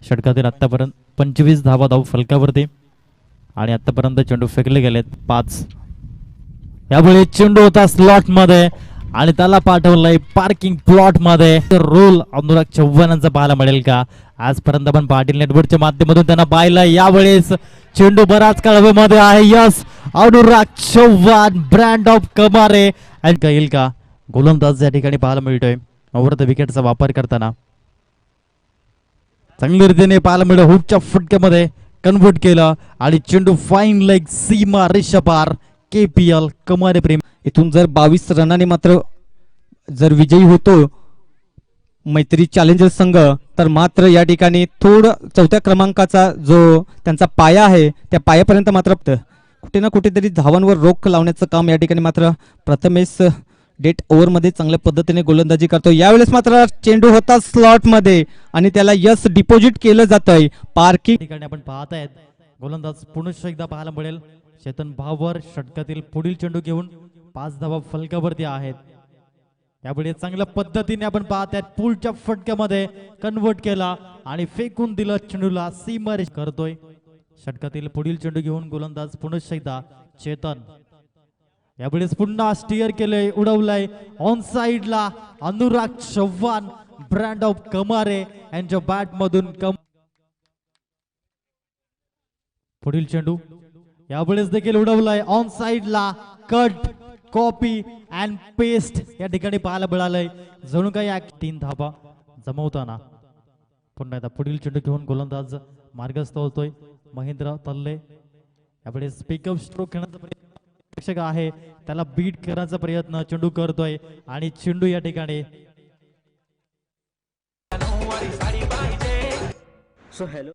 षटकातील आतापर्यंत 25 धावा धाव फलकावरती आणि आतापर्यंत चेंडू फेकले गेलेत 5. यावेळी चेंडू होता स्लॉट मध्ये आणि त्याला पाठवलंय पार्किंग प्लॉट मध्ये. रोल अनुराग चव्हाणांचा पाहायला मिळेल का? आजपर्यंत आपण पाटील नेटवर्कच्या माध्यमातून त्यांना पाहिलं. यावेळेस चेंडू बराच कळवेमध्ये आहे. यस, अनुराग चव्हाण ब्रँड ऑफ कमारे येईल का? गोलंदाज या ठिकाणी पाहायला मिळतोय ओव्हर द विकेटचा वापर करताना. चांगल्या रीतीने पाहायला मिळतं. हुकच्या फटक्यामध्ये कन्व्हर्ट केलं आणि चेंडू फाईन लेग सीमा रेषापार. KPL कमारे प्रेम. इथून जर 22 रनाने मात्र जर विजयी होतो मैत्री चॅलेंजर्स संघ, तर मात्र या ठिकाणी थोडं 4थ्या क्रमांकाचा जो त्यांचा पाया आहे त्या पायापर्यंत मात्र कुठे ना कुठेतरी धावांवर रोख लावण्याचं काम या ठिकाणी मात्र प्रथमेश डेट ओव्हरमध्ये चांगल्या पद्धतीने गोलंदाजी करतो. यावेळेस मात्र चेंडू होता स्लॉट मध्ये आणि त्याला यस डिपॉझिट केलं जातंय. पार्किंग ठिकाणी आपण पाहत आहेत गोलंदाज पुन्हा एकदा पाहायला मिळेल. चेतन भावर षटकातील पुढील चेंडू घेऊन 5 धावा फलकावरती आहेत. यावेळी चांगल्या पद्धतीने आपण पाहत आहेत पुलच्या फटक्यामध्ये कन्व्हर्ट केला आणि फेकून दिलं चेंडूला सीमा करतोय. षटकातील पुढील चेंडू घेऊन गोलंदाज पुन्हा एकदा चेतन. यावेळेस पुन्हा स्टिअर केलंय, उडवलंय ऑन साइडला. अनुराग चव्हाण ब्रँड ऑफ कमारे यांच्या बॅट मधून पुढील चेंडू यावेळेस देखील उडवलंय ऑन साइडला. कट, कॉपी अँड पेस्ट या ठिकाणी पाहायला मिळालंय. जणू काही 3 धावा जमवताना पुन्हा एकदा पुढील चेंडू घेऊन गोलंदाज मार्गस्थ होतोय महेंद्र तल्ले. यावेळेस पिकअप स्ट्रोक खेळण्याचा आहे, त्याला बीट करण्याचा प्रयत्न चेंडू करतोय आणि चेंडू या ठिकाणी हॅलो